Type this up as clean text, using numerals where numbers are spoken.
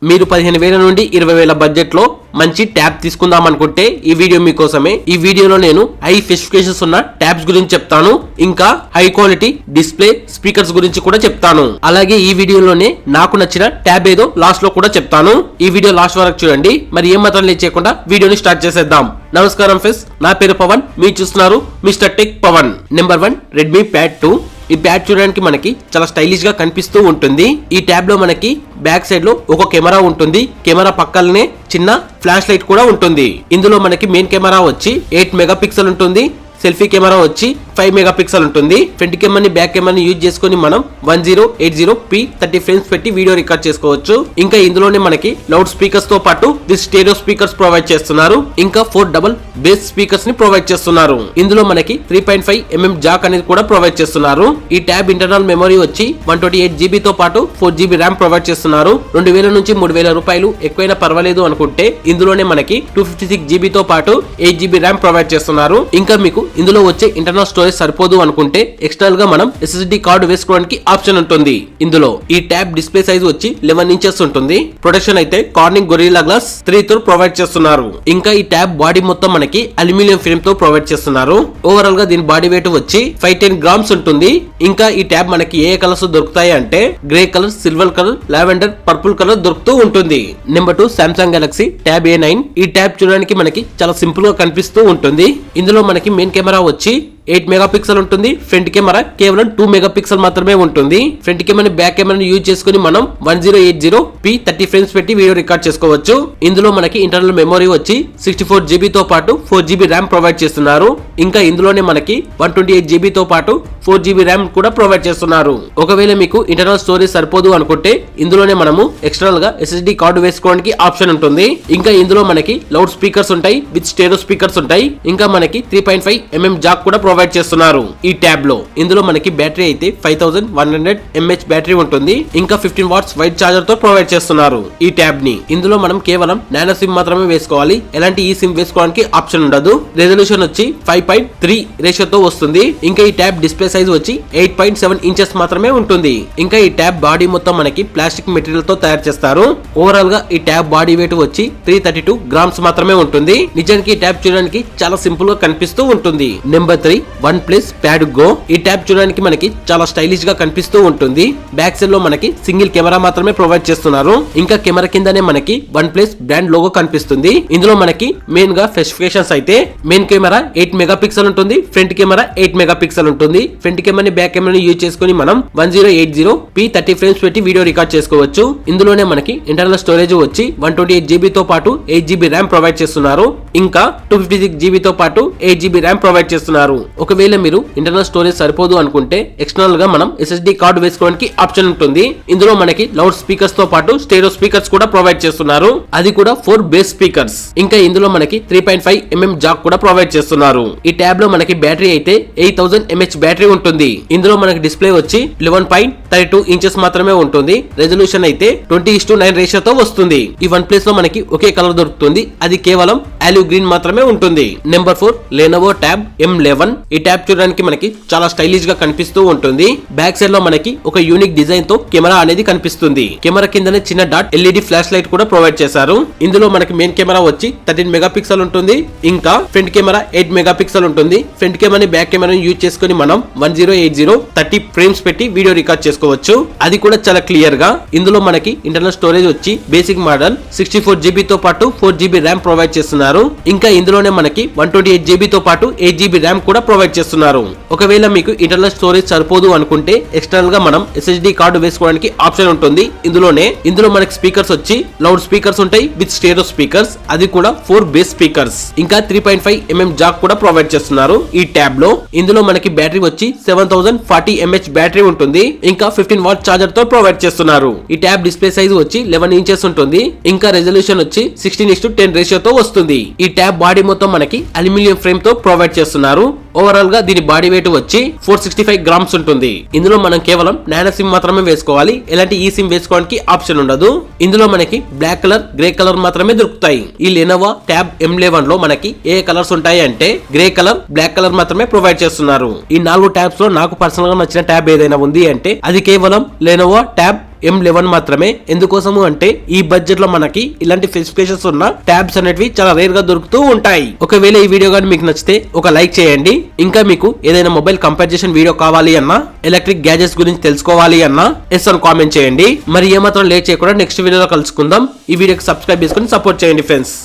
మీరు 15,000 నుండి 20,000 బడ్జెట్ లో మంచి ట్యాబ్ తీసుకుందాం అనుకుంటే ఈ వీడియో మీకోసమే. ఈ వీడియోలో నేను హై స్పెసిఫికేషన్స్ ఉన్న ట్యాబ్స్ గురించి చెప్తాను, ఇంకా హై క్వాలిటీ డిస్ప్లే స్పీకర్స్ గురించి కూడా చెప్తాను. అలాగే ఈ వీడియోలోనే నాకు నచ్చిన ట్యాబ్ ఏదో లాస్ట్ లో కూడా చెప్తాను. ఈ వీడియో లాస్ట్ వరకు చూడండి. మరి ఏం మాత్రం లేట్ చేయకుండా వీడియోని స్టార్ట్ చేసేద్దాం. నమస్కారం ఫ్రెండ్స్, నా పేరు పవన్, మీరు చూస్తున్నారు mister tech Pavan. Number 1 Redmi pad 2. ఈ ప్యాడ్ చూడడానికి మనకి చాలా స్టైలిష్ గా కనిపిస్తూ ఉంటుంది. ఈ ట్యాబ్ లో మనకి బ్యాక్ సైడ్ లో ఒక కెమెరా ఉంటుంది. కెమెరా పక్కనే చిన్న ఫ్లాష్ లైట్ కూడా ఉంటుంది. ఇందులో మనకి మెయిన్ కెమెరా వచ్చి 8 మెగా పిక్సెల్ ఉంటుంది. సెల్ఫీ కెమెరా వచ్చి 5 మెగా పిక్సెల్ ఉంటుంది. ఫ్రంట్ కెమెరాని బ్యాక్ కెమెరాని యూజ్ చేసుకుని మనం 1080p 30 ఫ్రేమ్స్ పెట్టి వీడియో రికార్డ్ చేసుకోవచ్చు. ఇంకా ఇందులోనే మనకి లౌడ్ స్పీకర్స్ తో పాటు విత్ స్టెరియో స్పీకర్స్ ప్రొవైడ్ చేస్తున్నారు. ఇంకా 4 డబుల్ బేస్ స్పీకర్స్ ని ప్రొవైడ్ చేస్తున్నారు. ఇందులో మనకి 3.5mm జాక్ అనేది కూడా ప్రొవైడ్ చేస్తున్నారు. ఈ ట్యాబ్ ఇంటర్నల్ మెమరీ వచ్చి 128GB తో పాటు 4GB ర్యామ్ ప్రొవైడ్ చేస్తున్నారు. 2,000 నుంచి 3,000 రూపాయలు ఎక్కువైనా పర్వాలేదు అనుకుంటే ఇందులోనే మనకి 256GB తో పాటు 8GB ర్యామ్ ప్రొవైడ్ చేస్తున్నారు. ఇంకా మీకు ఇందులో వచ్చే ఇంటర్నల్ స్టోరేజ్ సరిపోదు అనుకుంటే ఎక్స్టర్నల్ గా మనం SSD కార్డు వేసుకోవడానికి ఆప్షన్ ఉంటుంది. ఇందులో ఈ ట్యాబ్ డిస్ప్లే సైజ్ వచ్చి 11 ఇంచెస్ ఉంటుంది. ప్రొటెక్షన్ అయితే కార్నింగ్ గొరిల్లా గ్లాస్ 3 తో ప్రొవైడ్ చేస్తున్నారు. ఇంకా ఈ ట్యాబ్ బాడీ మొత్తం మనకి అల్యూమినియం ఫిల్మ్ తో ప్రొవైడ్ చేస్తున్నారు. ఓవరాల్ గా దీని బాడీ వెయిట్ వచ్చి 510 గ్రామ్స్ ఉంటుంది. ఇంకా ఈ ట్యాబ్ మనకి ఏ కలర్స్ దొరుకుతాయి అంటే grey colour, silver colour, lavender, purple colour దొరుకుతూ ఉంటుంది. Number 2 Samsung Galaxy tab A9. ఈ ట్యాబ్ చూడడానికి మనకి చాలా సింపుల్ గా కనిపిస్తూ ఉంటుంది. ఇందులో మనకి మెయిన్ కెమెరా వచ్చి 8 మెగా పిక్సెల్ ఉంటుంది. ఫ్రంట్ కెమెరా కేవలం 2 మెగా పిక్సెల్ మాత్రమే ఉంటుంది. ఫ్రంట్ కెమెరా బ్యాక్ కెమెరాని యూజ్ చేసుకుని మనం 1080p 30 ఫ్రేమ్స్ పెట్టి వీడియో రికార్డ్ చేసుకోవచ్చు. ఇందులో మనకి ఇంటర్నల్ మెమరీ వచ్చి 64GB తో పాటు 4GB ర్యామ్ ప్రొవైడ్ చేస్తున్నారు. ఇంకా ఇందులోనే మనకి 128GB తో పాటు 4GB ర్యామ్ కూడా ప్రొవైడ్ చేస్తున్నారు. ఒకవేళ మీకు ఇంటర్నల్ స్టోరేజ్ సరిపోదు అనుకుంటే ఇందులోనే మనము ఎక్స్టర్నల్ గా SSD కార్డు వేసుకోవడానికి ఆప్షన్ ఉంటుంది. ఇంకా ఇందులో మనకి లౌడ్ స్పీకర్స్ ఉంటాయి, విత్ స్టెరియో స్పీకర్స్ ఉంటాయి. ఇంకా మనకి 3.5mm జాక్ కూడా ప్రొవైడ్ చేస్తున్నారు ఈ ట్యాబ్ లో. ఇందులో మనకి బ్యాటరీ అయితే 5100 mAh బ్యాటరీ ఉంటుంది. ఇంకా 15 వాట్స్ వైడ్ చార్జర్ తో ప్రొవైడ్ చేస్తున్నారు ఈ ట్యాబ్ ని. ఇందులో మనం కేవలం నానో సిమ్ మాత్రమే వేసుకోవాలి, ఎలాంటి ఈ సిమ్ వేసుకోవడానికి ఆప్షన్ ఉండదు. రెజల్యూషన్ వచ్చి 5:3 రేషియోతో వస్తుంది. ఇంకా ఈ ట్యాబ్ డిస్ప్లే సైజ్ వచ్చి 8.7 ఇంచెస్ మాత్రమే ఉంటుంది. ఇంకా ఈ ట్యాబ్ బాడీ మొత్తం మనకి ప్లాస్టిక్ మెటీరియల్ తో తయారు చేస్తారు. ఓవరాల్ గా ఈ ట్యాబ్ బాడీ వెయిట్ వచ్చి 332 గ్రామ్స్ మాత్రమే ఉంటుంది. నిజానికి ఈ ట్యాబ్ చూడడానికి చాలా సింపుల్ గా కనిపిస్తూ ఉంటుంది. Number 3 OnePlus Pad Go. ఈ ట్యాబ్ చూడడానికి మనకి చాలా స్టైలిష్ గా కనిపిస్తూ ఉంటుంది. బ్యాక్ సైడ్ లో మనకి సింగిల్ కెమెరా మాత్రమే ప్రొవైడ్ చేస్తున్నారు. ఇంకా కెమెరా కిందనే మనకి OnePlus బ్రాండ్ లోగో కనిపిస్తుంది. ఇందులో మనకి మెయిన్ గా స్పెసిఫికేషన్స్ అయితే మెయిన్ కెమెరా 8 మెగా పిక్సెల్ ఉంటుంది. ఫ్రంట్ కెమెరా 8 మెగా పిక్సెల్ ఉంటుంది. ఫ్రంట్ కెమెరాని బ్యాక్ కెమెరాని యూజ్ చేసుకుని మనం 1080p 30 ఫ్రేమ్స్ పెట్టి వీడియో రికార్డ్ చేసుకోవచ్చు. ఇందులోనే మనకి ఇంటర్నల్ స్టోరేజ్ వచ్చి 128GB తో పాటు 8GB ర్యామ్ ప్రొవైడ్ చేస్తున్నారు. ఇంకా 256GB తో పాటు 8GB ర్యామ్ ప్రొవైడ్ చేస్తున్నారు. ఒకవేళ మీరు ఇంటర్నల్ స్టోరేజ్ సరిపోదు అనుకుంటే ఎక్స్టర్నల్ గా మనం SSD కార్డు వేసుకోవడానికి ఆప్షన్ ఉంటుంది. ఇందులో మనకి లౌడ్ స్పీకర్స్ తో పాటు స్టెరియో స్పీకర్స్ కూడా ప్రొవైడ్ చేస్తున్నారు. అది కూడా 4 బేస్ స్పీకర్స్. ఇంకా ఇందులో మనకి 3.5mm జాక్ కూడా ప్రొవైడ్ చేస్తున్నారు. ఈ ట్యాబ్ లో మనకి బ్యాటరీ అయితే 8000 mAh బ్యాటరీ ఉంటుంది. ఇందులో మనకి డిస్ప్లే వచ్చి 11.32 ఇంచెస్ మాత్రమే ఉంటుంది. రెజల్యూషన్ అయితే 20:9 రేషియోతో వస్తుంది. ఈ OnePlus లో మనకి ఒకే కలర్ దొరుకుతుంది, అది కేవలం ఆలివ్ గ్రీన్ మాత్రమే ఉంటుంది. Number 4 Lenovo Tab M11. ఈ ట్యాబ్ చూడడానికి మనకి చాలా స్టైలిష్ గా కనిపిస్తూ ఉంటుంది. బ్యాక్ సైడ్ లో మనకి ఒక యూనిక్ డిజైన్ తో కెమెరా అనేది కనిపిస్తుంది. కెమెరా కిందనే చిన్న డాట్ LED ఫ్లాష్ లైట్ కూడా ప్రొవైడ్ చేశారు. ఇందులో మనకి మెయిన్ కెమెరా వచ్చి 13 మెగా పిక్సెల్ ఉంటుంది. ఇంకా ఫ్రంట్ కెమెరా 8 మెగా పిక్సెల్ ఉంటుంది. ఫ్రంట్ కెమెరాని బ్యాక్ కెమెరాని యూజ్ చేసుకుని మనం 1080 30 ఫ్రేమ్స్ పెట్టి వీడియో రికార్డ్ చేసుకోవచ్చు. అది కూడా చాలా క్లియర్ గా. ఇందులో మనకి ఇంటర్నల్ స్టోరేజ్ వచ్చి బేసిక్ మోడల్ 64GB తో పాటు 4GB ర్యామ్ ప్రొవైడ్ చేస్తున్నారు. ఇంకా ఇందులోనే మనకి 128GB తో పాటు 8GB ర్యామ్ కూడా ప్రొవైడ్ చేస్తున్నారు. ఒకవేళ మీకు ఇంటర్నల్ స్టోరేజ్ సరిపోదు అనుకుంటే ఎక్స్టర్నల్ గా మనం SSD కార్డు వేసుకోవడానికి ఆప్షన్ ఉంటుంది. ఇందులో మనకి స్పీకర్స్ వచ్చి లౌడ్ స్పీకర్స్ ఉంటాయి, విత్ స్టెరియో స్పీకర్స్. అది కూడా 4 బేస్ స్పీకర్స్. ఇంకా 3.5mm జాక్ కూడా ప్రొవైడ్ చేస్తున్నారు ఈ ట్యాబ్ లో. ఇందులో మనకి బ్యాటరీ వచ్చి 7040 mAh బ్యాటరీ ఉంటుంది. ఇంకా 15 వాట్ చార్జర్ తో ప్రొవైడ్ చేస్తున్నారు. ఈ ట్యాబ్ డిస్ప్లే సైజ్ వచ్చి 11 ఇంచెస్ ఉంటుంది. ఇంకా రెజల్యూషన్ వచ్చి 16:10 రేషియోతో వస్తుంది. ఈ ట్యాబ్ బాడీ మొత్తం మనకి అల్యూమినియం ఫ్రేమ్ తో ప్రొవైడ్ చేస్తున్నారు. ఓవరాల్ గా దీని బాడీ వెయిట్ వచ్చి 465 గ్రామ్స్ ఉంటుంది. ఇందులో మనం కేవలం నానో సిమ్ మాత్రమే వేసుకోవాలి, ఎలాంటి ఈ సిమ్ వేసుకోవడానికి ఆప్షన్ ఉండదు. ఇందులో మనకి బ్లాక్ కలర్, గ్రే కలర్ మాత్రమే దొరుకుతాయి. ఈ Lenovo Tab M11 లో మనకి ఏ కలర్స్ ఉంటాయి అంటే గ్రే కలర్, బ్లాక్ కలర్ మాత్రమే ప్రొవైడ్ చేస్తున్నారు. ఈ 4 ట్యాబ్స్ లో నాకు పర్సనల్ గా నచ్చిన ట్యాబ్ ఏదైనా ఉంది అంటే అది కేవలం Lenovo Tab M11 మాత్రమే. ఎందుకోసము అంటే ఈ బడ్జెట్ లో మనకి ఇలాంటి స్పెసిఫికేషన్స్ ఉన్న ట్యాబ్స్ అనేవి చాలా రేర్ గా దొరుకుతూ ఉంటాయి. ఒకవేళ ఈ వీడియో కానీ మీకు నచ్చితే ఒక లైక్ చేయండి. ఇంకా మీకు ఏదైనా మొబైల్ కంపారిజన్ వీడియో కావాలి అన్నా, ఎలక్ట్రిక్ గ్యాజెట్స్ గురించి తెలుసుకోవాలి అన్నా ఎస్ అని కామెంట్ చేయండి. మరి ఏమాత్రం లేట్ చేయకుండా నెక్స్ట్ వీడియోలో కలుసుకుందాం. ఈ వీడియోకి సబ్స్క్రైబ్ చేసుకుని సపోర్ట్ చేయండి ఫ్రెండ్స్.